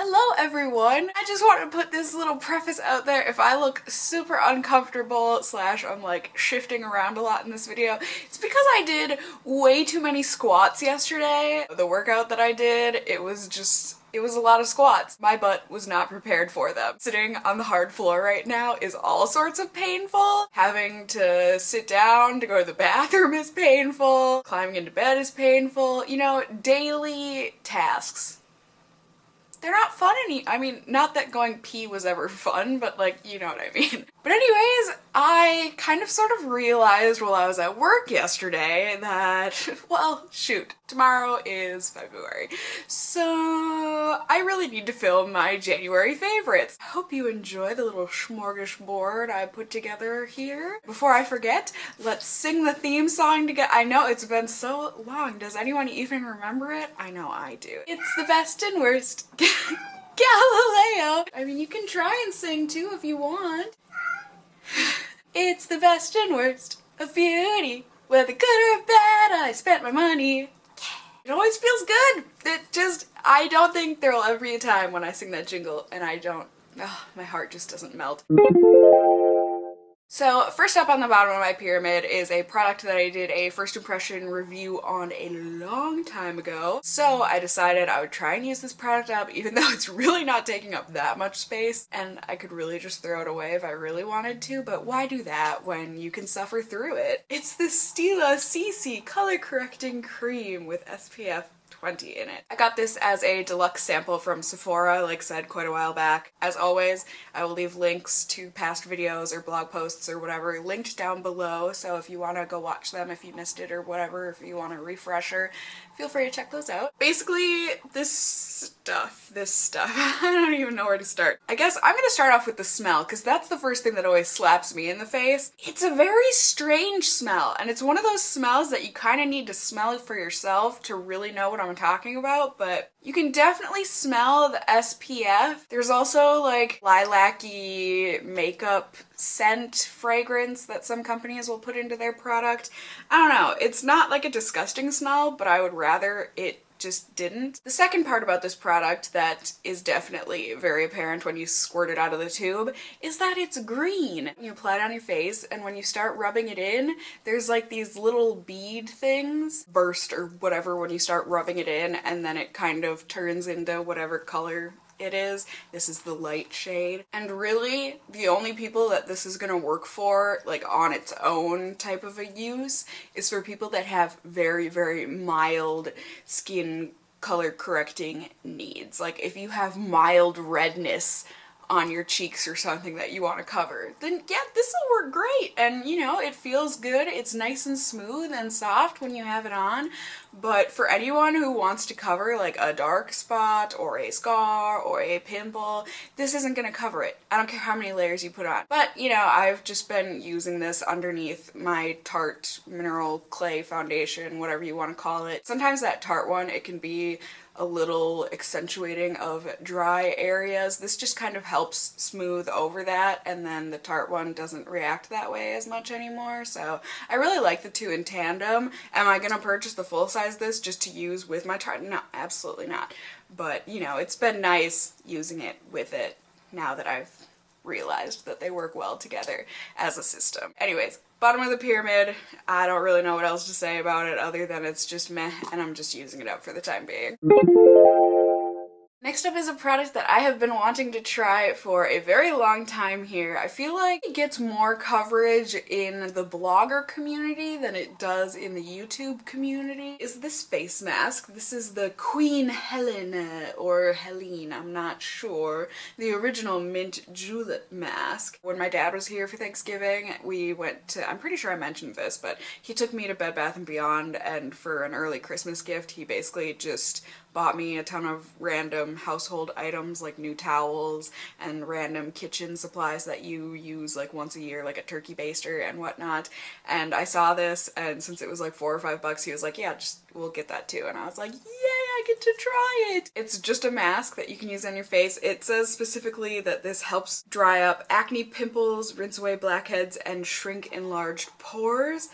Hello everyone! I just want to put this little preface out there. If I look super uncomfortable slash I'm like shifting around a lot in this video, it's because I did way too many squats yesterday. The workout that I did, it was a lot of squats. My butt was not prepared for them. Sitting on the hard floor right now is all sorts of painful. Having to sit down to go to the bathroom is painful. Climbing into bed is painful. You know, daily tasks. They're not fun I mean, not that going pee was ever fun, but like, you know what I mean. But anyways, I kind of sort of realized while I was at work yesterday that, well, shoot, tomorrow is February. So I really need to film my January favorites. I hope you enjoy the little smorgasbord I put together here. Before I forget, let's sing the theme song together. I know it's been so long. Does anyone even remember it? I know I do. It's the best and worst. Galileo! I mean, you can try and sing too if you want. It's the best and worst of beauty. Whether good or bad, I spent my money. It always feels good. I don't think there'll ever be a time when I sing that jingle and my heart just doesn't melt. So first up on the bottom of my pyramid is a product that I did a first impression review on a long time ago. So I decided I would try and use this product up even though it's really not taking up that much space and I could really just throw it away if I really wanted to, but why do that when you can suffer through it? It's the Stila CC color correcting cream with SPF 20 in it. I got this as a deluxe sample from Sephora, like said quite a while back. As always, I will leave links to past videos or blog posts or whatever linked down below, so if you want to go watch them if you missed it or whatever, if you want a refresher, feel free to check those out. Basically, this stuff, I don't even know where to start. I guess I'm gonna start off with the smell, because that's the first thing that always slaps me in the face. It's a very strange smell, and it's one of those smells that you kind of need to smell it for yourself to really know what I'm talking about, but you can definitely smell the SPF. There's also like lilac-y makeup scent fragrance that some companies will put into their product. I don't know, it's not like a disgusting smell, but I would rather it just didn't. The second part about this product that is definitely very apparent when you squirt it out of the tube is that it's green. You apply it on your face and when you start rubbing it in, there's like these little bead things burst or whatever when you start rubbing it in, and then it kind of turns into whatever color it is. This is the light shade. And really, the only people that this is gonna work for, like on its own type of a use, is for people that have very, very mild skin color correcting needs. Like if you have mild redness on your cheeks or something that you want to cover, then yeah, this will work great. And you know, it feels good, it's nice and smooth and soft when you have it on. But for anyone who wants to cover like a dark spot or a scar or a pimple, this isn't gonna cover it. I don't care how many layers you put on. But you know, I've just been using this underneath my Tarte mineral clay foundation, whatever you want to call it. Sometimes that Tarte one, it can be a little accentuating of dry areas. This just kind of helps smooth over that, and then the Tarte one doesn't react that way as much anymore. So I really like the two in tandem. Am I gonna purchase the full size of this just to use with my Tarte? No, absolutely not. But you know, it's been nice using it with it now that I've realized that they work well together as a system. Anyways, bottom of the pyramid, I don't really know what else to say about it other than it's just meh, and I'm just using it up for the time being. Next up is a product that I have been wanting to try for a very long time here. I feel like it gets more coverage in the blogger community than it does in the YouTube community. Is this face mask. This is the Queen Helena or Helene, I'm not sure. The original mint julep mask. When my dad was here for Thanksgiving, we went to, I'm pretty sure I mentioned this, but he took me to Bed Bath & Beyond, and for an early Christmas gift, he basically just bought me a ton of random household items like new towels and random kitchen supplies that you use like once a year, like a turkey baster and whatnot. And I saw this, and since it was like $4 or $5, he was like, yeah, we'll get that too. And I was like, yay, I get to try it. It's just a mask that you can use on your face. It says specifically that this helps dry up acne, pimples, rinse away blackheads, and shrink enlarged pores.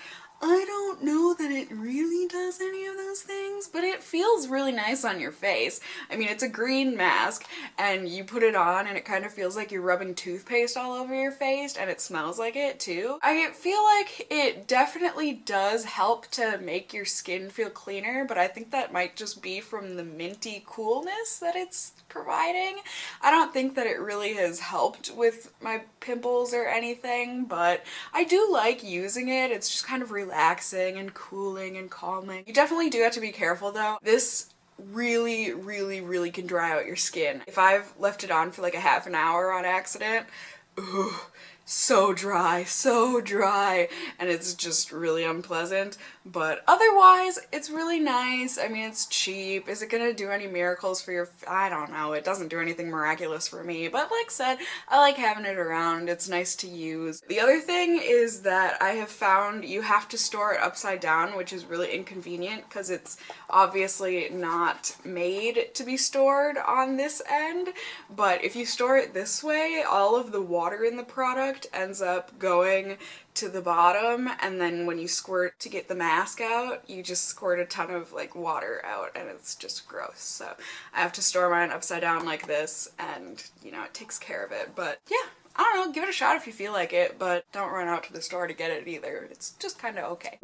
I don't know that it really does any of those things, but it feels really nice on your face. I mean, it's a green mask, and you put it on and it kind of feels like you're rubbing toothpaste all over your face, and it smells like it too. I feel like it definitely does help to make your skin feel cleaner, but I think that might just be from the minty coolness that it's providing. I don't think that it really has helped with my pimples or anything, but I do like using it. It's just kind of relaxing and cooling and calming. You definitely do have to be careful though. This really can dry out your skin. If I've left it on for like a half an hour on accident, ooh, so dry, and it's just really unpleasant. But otherwise, it's really nice. I mean, it's cheap. Is it gonna do any miracles for your I don't know. It doesn't do anything miraculous for me, but like I said, I like having it around. It's nice to use. The other thing is that I have found you have to store it upside down, which is really inconvenient because it's obviously not made to be stored on this end, but if you store it this way, all of the water in the product ends up going to the bottom, and then when you squirt to get the mask out, you just squirt a ton of like water out, and it's just gross. So I have to store mine upside down like this, and you know, it takes care of it. But yeah, I don't know, give it a shot if you feel like it, but don't run out to the store to get it either. It's just kind of okay.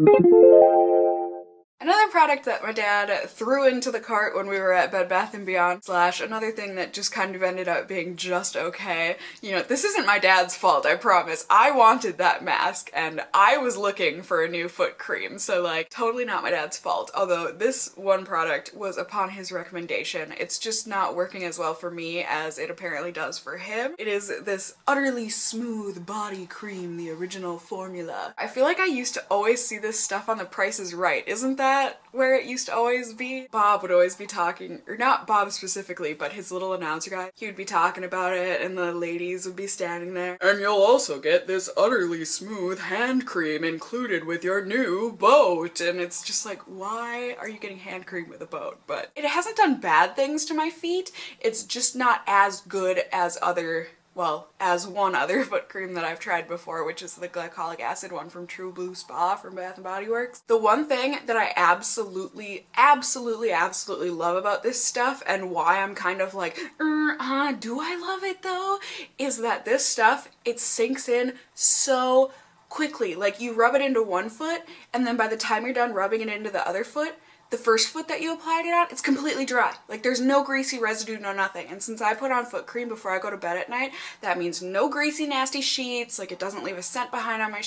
Another product that my dad threw into the cart when we were at Bed Bath & Beyond, slash another thing that just kind of ended up being just okay. You know, this isn't my dad's fault, I promise. I wanted that mask and I was looking for a new foot cream, so like totally not my dad's fault. Although this one product was upon his recommendation. It's just not working as well for me as it apparently does for him. It is this utterly smooth body cream, the original formula. I feel like I used to always see this stuff on The Price is Right. Isn't that where it used to always be? Bob would always be talking, or not Bob specifically, but his little announcer guy. He would be talking about it and the ladies would be standing there. And you'll also get this utterly smooth hand cream included with your new boat. And it's just like, why are you getting hand cream with a boat? But it hasn't done bad things to my feet. It's just not as good as as one other foot cream that I've tried before, which is the glycolic acid one from True Blue Spa from Bath & Body Works. The one thing that I absolutely love about this stuff, and why I'm kind of like, do I love it though, is that this stuff, it sinks in so quickly. Like, you rub it into one foot, and then by the time you're done rubbing it into the other foot, the first foot that you applied it on, it's completely dry. Like, there's no greasy residue, no nothing. And since I put on foot cream before I go to bed at night, that means no greasy, nasty sheets. Like, it doesn't leave a scent behind on my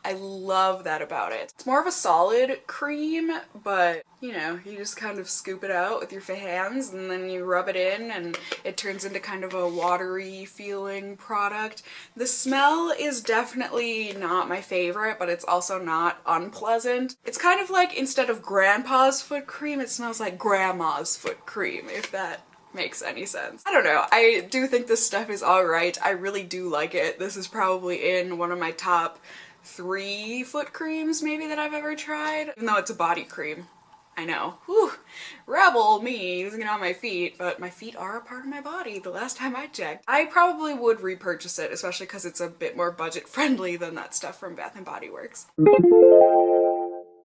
I love that about it. It's more of a solid cream, but you know, you just kind of scoop it out with your hands and then you rub it in and it turns into kind of a watery feeling product. The smell is definitely not my favorite, but it's also not unpleasant. It's kind of like, instead of grandpa's foot cream, it smells like grandma's foot cream, if that makes any sense. I don't know. I do think this stuff is alright. I really do like it. This is probably in one of my top 3 foot creams maybe that I've ever tried, even though it's a body cream. I know. Whew. Rebel me using it on my feet, but my feet are a part of my body the last time I checked. I probably would repurchase it, especially because it's a bit more budget friendly than that stuff from Bath & Body Works.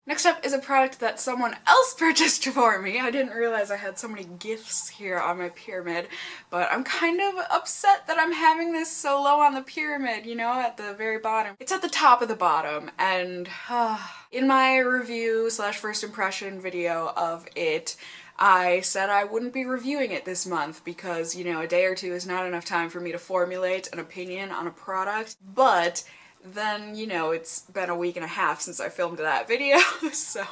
Next up is a product that someone else purchased for me. I didn't realize I had so many gifts here on my pyramid, but I'm kind of upset that I'm having this so low on the pyramid, you know, at the very bottom. It's at the top of the bottom, and in my review slash first impression video of it, I said I wouldn't be reviewing it this month because, you know, a day or two is not enough time for me to formulate an opinion on a product, but then, you know, it's been a week and a half since I filmed that video, so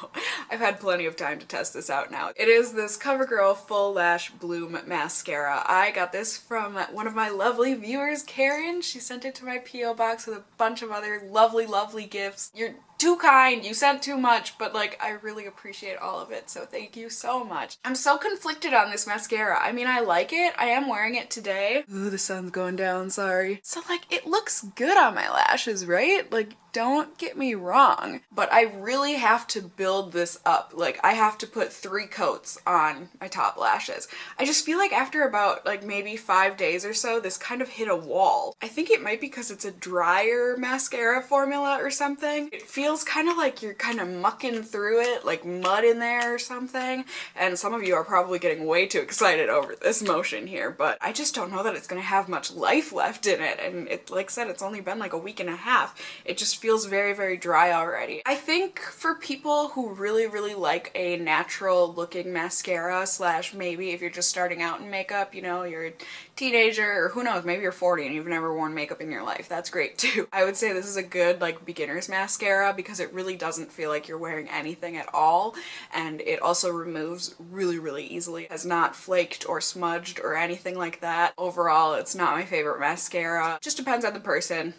I've had plenty of time to test this out now. It is this CoverGirl Full Lash Bloom Mascara. I got this from one of my lovely viewers, Karen. She sent it to my P.O. box with a bunch of other lovely gifts. You're too kind, you sent too much, but like, I really appreciate all of it, so thank you so much. I'm so conflicted on this mascara. I mean, I like it. I am wearing it today. Ooh, the sun's going down, sorry. So like, it looks good on my lashes, right? Like, don't get me wrong, but I really have to build this up. Like, I have to put 3 coats on my top lashes. I just feel like after about like maybe 5 days or so, this kind of hit a wall. I think it might be because it's a drier mascara formula or something. It feels feels kind of like you're kind of mucking through it, like mud in there or something. And some of you are probably getting way too excited over this motion here, but I just don't know that it's gonna have much life left in it. And it, like I said, it's only been like a week and a half. It just feels very, very dry already. I think for people who really, really like a natural looking mascara, slash maybe if you're just starting out in makeup, you know, you're a teenager, or who knows, maybe you're 40 and you've never worn makeup in your life. That's great too. I would say this is a good like beginner's mascara because it really doesn't feel like you're wearing anything at all, and it also removes really, really easily. It has not flaked or smudged or anything like that. Overall, it's not my favorite mascara. Just depends on the person,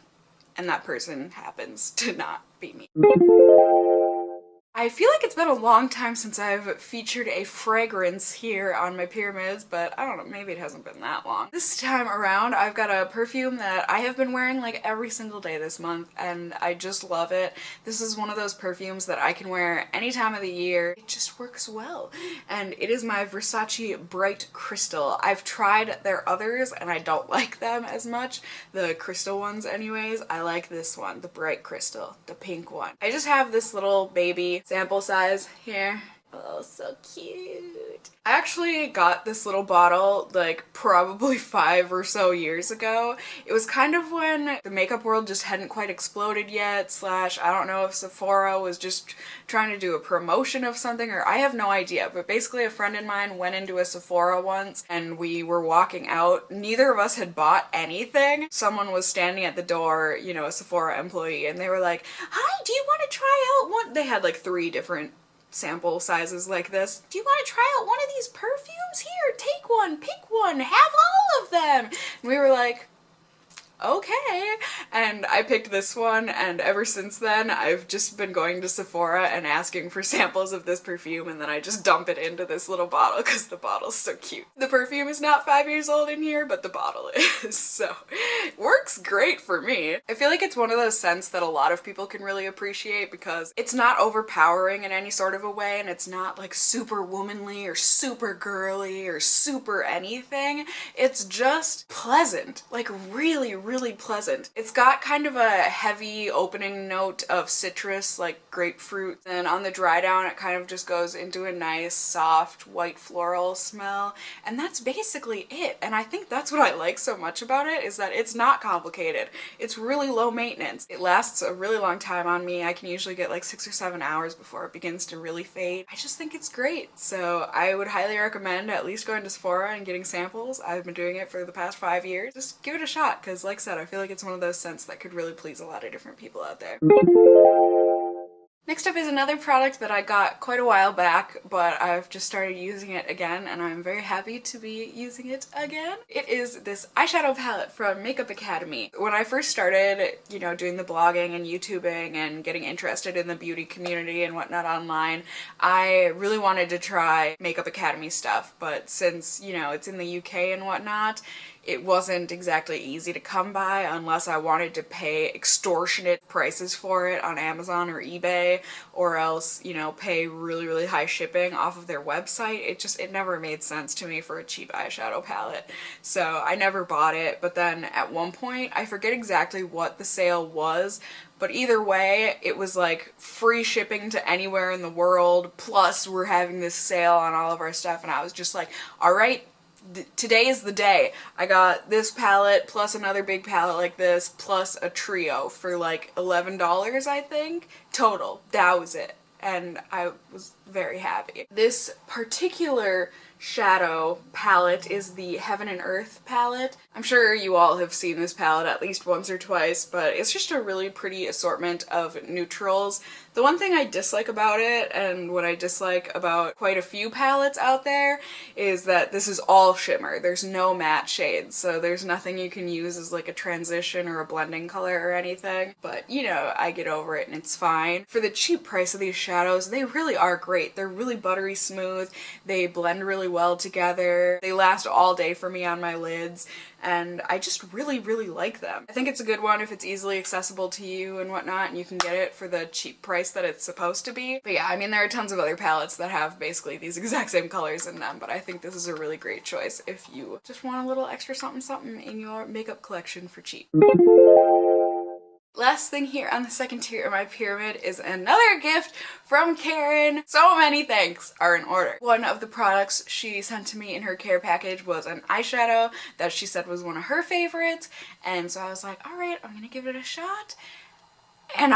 and that person happens to not be me. I feel like it's been a long time since I've featured a fragrance here on my pyramids, but I don't know, maybe it hasn't been that long. This time around, I've got a perfume that I have been wearing like every single day this month, and I just love it. This is one of those perfumes that I can wear any time of the year. It just works well, and it is my Versace Bright Crystal. I've tried their others, and I don't like them as much, the crystal ones anyways. I like this one, the Bright Crystal, the pink one. I just have this little baby sample size here. Oh, so cute. I actually got this little bottle like probably 5 or so years ago. It was kind of when the makeup world just hadn't quite exploded yet, slash I don't know if Sephora was just trying to do a promotion of something, or I have no idea, but basically a friend of mine went into a Sephora once and we were walking out. Neither of us had bought anything. Someone was standing at the door, you know, a Sephora employee, and they were like, "Hi, do you want to try out one?" They had like 3 different sample sizes like this. "Do you want to try out one of these perfumes? Here, take one, pick one, have all of them." And we were like, okay. And I picked this one, and ever since then I've just been going to Sephora and asking for samples of this perfume, and then I just dump it into this little bottle because the bottle's so cute. The perfume is not 5 years old in here, but the bottle is, so it works great for me. I feel like it's one of those scents that a lot of people can really appreciate because it's not overpowering in any sort of a way, and it's not like super womanly or super girly or super anything. It's just pleasant, like really, really pleasant. It's got kind of a heavy opening note of citrus, like grapefruit, and on the dry down it kind of just goes into a nice soft white floral smell, and that's basically it. And I think that's what I like so much about it, is that it's not complicated. It's really low maintenance. It lasts a really long time on me. I can usually get like 6 or 7 hours before it begins to really fade. I just think it's great, so I would highly recommend at least going to Sephora and getting samples. I've been doing it for the past 5 years. Just give it a shot, because like I said, I feel like it's one of those scents that could really please a lot of different people out there. Next up is another product that I got quite a while back, but I've just started using it again, and I'm very happy to be using it again. It is this eyeshadow palette from Makeup Academy. When I first started, you know, doing the blogging and YouTubing and getting interested in the beauty community and whatnot online, I really wanted to try Makeup Academy stuff, but since, you know, it's in the UK and whatnot, it wasn't exactly easy to come by unless I wanted to pay extortionate prices for it on Amazon or eBay, or else, you know, pay really, really high shipping off of their website. It never made sense to me for a cheap eyeshadow palette. So I never bought it, but then at one point, I forget exactly what the sale was, but either way, it was like free shipping to anywhere in the world, plus we're having this sale on all of our stuff, and I was just like, all right, today is the day. I got this palette plus another big palette like this plus a trio for like $11, I think, total. That was it. And I was very happy. This particular shadow palette is the Heaven and Earth palette. I'm sure you all have seen this palette at least once or twice, but it's just a really pretty assortment of neutrals. The one thing I dislike about it, and what I dislike about quite a few palettes out there, is that this is all shimmer. There's no matte shades, so there's nothing you can use as like a transition or a blending color or anything. But, you know, I get over it and it's fine. For the cheap price of these shadows, they really are great. They're really buttery smooth. They blend really well together. They last all day for me on my lids, and I just really, really like them. I think it's a good one if it's easily accessible to you and whatnot, and you can get it for the cheap price that it's supposed to be. But yeah, I mean, there are tons of other palettes that have basically these exact same colors in them, but I think this is a really great choice if you just want a little extra something something in your makeup collection for cheap. Last thing here on the second tier of my pyramid is another gift from Karen. So many thanks are in order. One of the products she sent to me in her care package was an eyeshadow that she said was one of her favorites, and so I was like, alright, I'm gonna give it a shot. And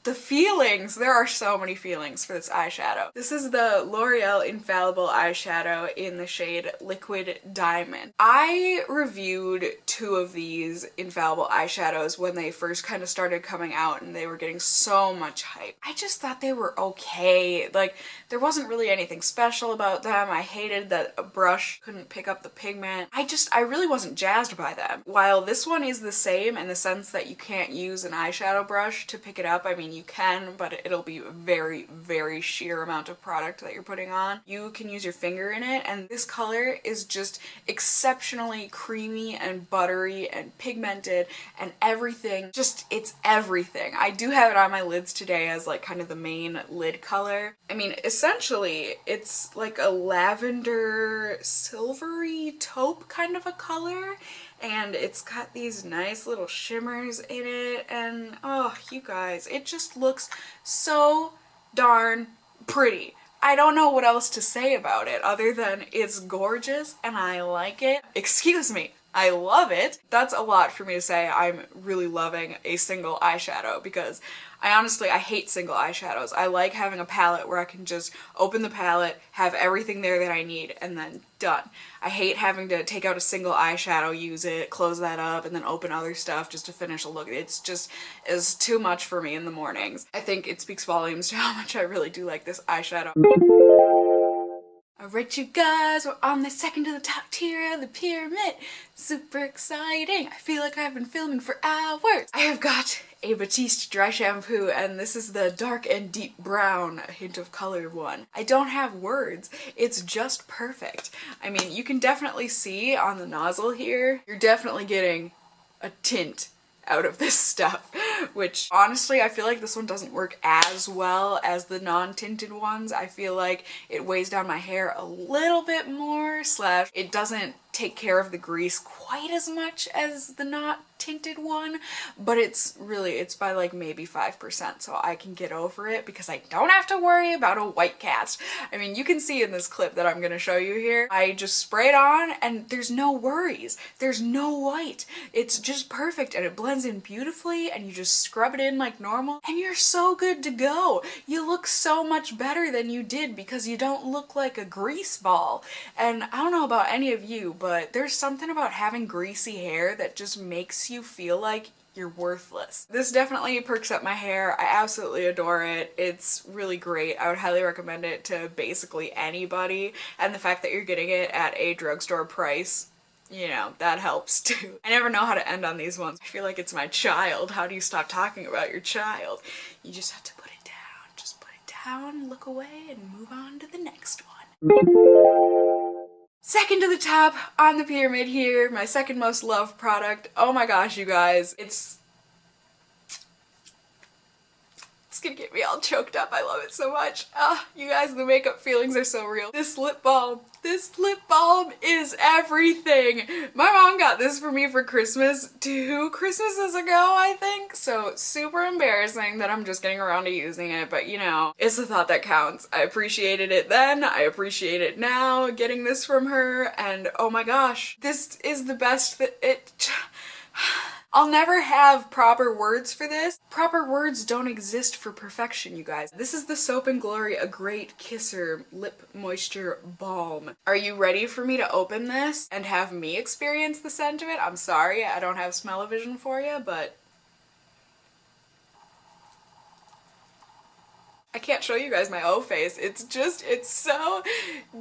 the feelings, there are so many feelings for this eyeshadow. This is the L'Oreal Infallible eyeshadow in the shade Liquid Diamond. I reviewed 2 of these Infallible eyeshadows when they first kind of started coming out and they were getting so much hype. I just thought they were okay. Like, there wasn't really anything special about them. I hated that a brush couldn't pick up the pigment. I really wasn't jazzed by them. While this one is the same in the sense that you can't use an eyeshadow brush to pick it up. I mean, you can, but it'll be a very, very sheer amount of product that you're putting on. You can use your finger in it, and this color is just exceptionally creamy and buttery and pigmented and everything. Just, it's everything. I do have it on my lids today as like kind of the main lid color. I mean, essentially, it's like a lavender silvery taupe kind of a color, and it's got these nice little shimmers in it, and oh, you guys, it just looks so darn pretty. I don't know what else to say about it other than it's gorgeous and I like it. Excuse me, I love it. That's a lot for me to say. I'm really loving a single eyeshadow because I hate single eyeshadows. I like having a palette where I can just open the palette, have everything there that I need, and then done. I hate having to take out a single eyeshadow, use it, close that up, and then open other stuff just to finish a look. It's too much for me in the mornings. I think it speaks volumes to how much I really do like this eyeshadow. Alright, you guys, we're on the second to the top tier of the pyramid. Super exciting. I feel like I've been filming for hours. I have got a Batiste dry shampoo, and this is the dark and deep brown, a hint of colored one. I don't have words. It's just perfect. I mean, you can definitely see on the nozzle here, you're definitely getting a tint out of this stuff, which honestly I feel like this one doesn't work as well as the non-tinted ones. I feel like it weighs down my hair a little bit more, / it doesn't take care of the grease quite as much as the not tinted one, but it's by like maybe 5%, so I can get over it because I don't have to worry about a white cast. I mean, you can see in this clip that I'm gonna show you here, I just spray it on and there's no worries. There's no white. It's just perfect and it blends in beautifully, and you just scrub it in like normal and you're so good to go. You look so much better than you did because you don't look like a grease ball. And I don't know about any of you, but there's something about having greasy hair that just makes you feel like you're worthless. This definitely perks up my hair. I absolutely adore it. It's really great. I would highly recommend it to basically anybody, and the fact that you're getting it at a drugstore price, you know, that helps too. I never know how to end on these ones. I feel like it's my child. How do you stop talking about your child? You just have to put it down. Just put it down, look away, and move on to the next one. Second to the top on the pyramid here, my second most loved product. Oh my gosh, you guys, it's gonna get me all choked up. I love it so much. You guys, the makeup feelings are so real. This lip balm is everything. My mom got this for me for Christmas 2 Christmases ago, I think. So super embarrassing that I'm just getting around to using it, but you know, it's the thought that counts. I appreciated it then, I appreciate it now, getting this from her, and oh my gosh, this is the best I'll never have proper words for this. Proper words don't exist for perfection, you guys. This is the Soap & Glory A Great Kisser Lip Moisture Balm. Are you ready for me to open this and have me experience the scent of it? I'm sorry, I don't have smell-o-vision for you, but I can't show you guys my O face. It's so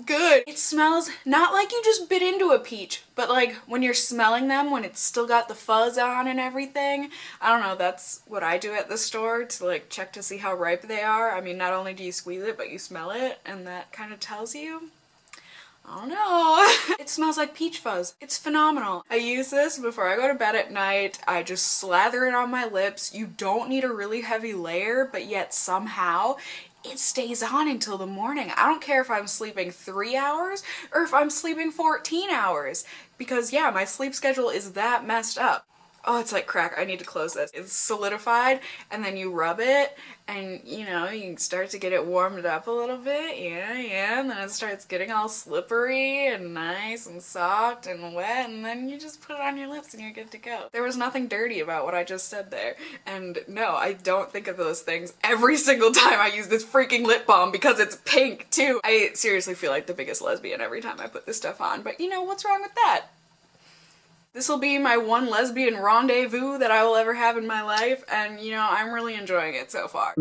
good. It smells not like you just bit into a peach, but like when you're smelling them, when it's still got the fuzz on and everything. I don't know, that's what I do at the store to like check to see how ripe they are. I mean, not only do you squeeze it, but you smell it, and that kind of tells you. I don't know. It smells like peach fuzz. It's phenomenal. I use this before I go to bed at night. I just slather it on my lips. You don't need a really heavy layer, but yet somehow it stays on until the morning. I don't care if I'm sleeping 3 hours or if I'm sleeping 14 hours, because yeah, my sleep schedule is that messed up. Oh, it's like crack. I need to close this. It's solidified, and then you rub it, and you know, you start to get it warmed up a little bit. Yeah, and then it starts getting all slippery and nice and soft and wet, and then you just put it on your lips and you're good to go. There was nothing dirty about what I just said there. And no, I don't think of those things every single time I use this freaking lip balm because it's pink too. I seriously feel like the biggest lesbian every time I put this stuff on, but you know, what's wrong with that? This will be my one lesbian rendezvous that I will ever have in my life, and you know, I'm really enjoying it so far.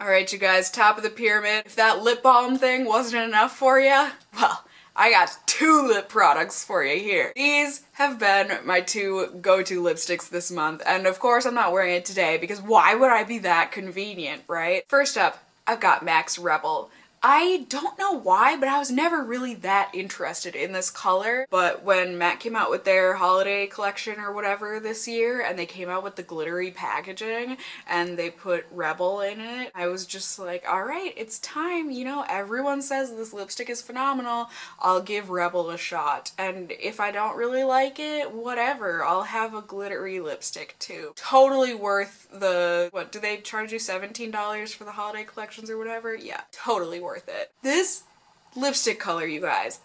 Alright you guys, top of the pyramid. If that lip balm thing wasn't enough for you, well, I got 2 lip products for you here. These have been my 2 go-to lipsticks this month, and of course I'm not wearing it today because why would I be that convenient, right? First up, I've got M.A.C Rebel. I don't know why, but I was never really that interested in this color. But when M.A.C came out with their holiday collection or whatever this year, and they came out with the glittery packaging, and they put Rebel in it, I was just like, alright, it's time, you know, everyone says this lipstick is phenomenal, I'll give Rebel a shot. And if I don't really like it, whatever, I'll have a glittery lipstick too. Totally worth the, what, do they charge you $17 for the holiday collections or whatever? Yeah, totally worth it. This lipstick color, you guys,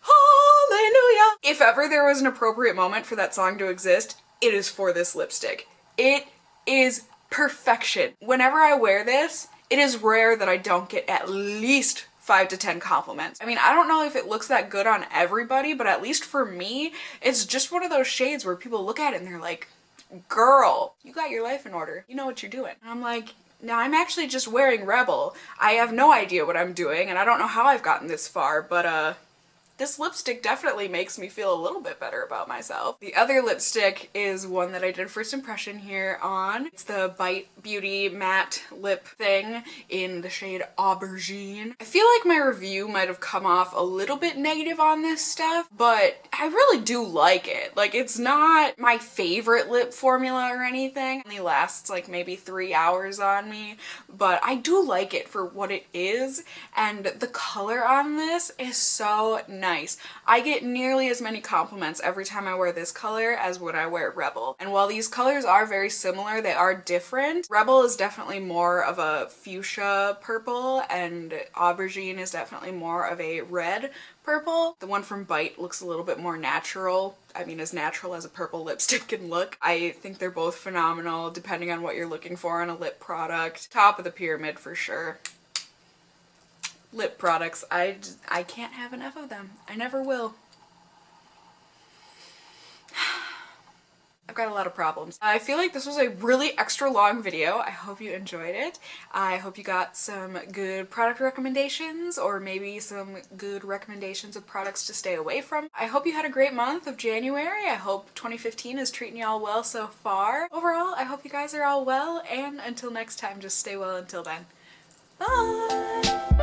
hallelujah! If ever there was an appropriate moment for that song to exist, it is for this lipstick. It is perfection. Whenever I wear this, it is rare that I don't get at least 5 to 10 compliments. I mean, I don't know if it looks that good on everybody, but at least for me, it's just one of those shades where people look at it and they're like, girl, you got your life in order. You know what you're doing. And I'm like, now I'm actually just wearing Rebel. I have no idea what I'm doing, and I don't know how I've gotten this far, but this lipstick definitely makes me feel a little bit better about myself. The other lipstick is one that I did first impression here on. It's the Bite Beauty matte lip thing in the shade Aubergine. I feel like my review might have come off a little bit negative on this stuff, but I really do like it. Like, it's not my favorite lip formula or anything. It only lasts like maybe 3 hours on me, but I do like it for what it is, and the color on this is so nice. I get nearly as many compliments every time I wear this color as when I wear Rebel. And while these colors are very similar, they are different. Rebel is definitely more of a fuchsia purple, and Aubergine is definitely more of a red purple. The one from Bite looks a little bit more natural. I mean, as natural as a purple lipstick can look. I think they're both phenomenal depending on what you're looking for in a lip product. Top of the pyramid for sure. Lip products, I can't have enough of them. I never will. I've got a lot of problems. I feel like this was a really extra long video. I hope you enjoyed it. I hope you got some good product recommendations, or maybe some good recommendations of products to stay away from. I hope you had a great month of January. I hope 2015 is treating y'all well so far. Overall, I hope you guys are all well, and until next time, just stay well until then. Bye!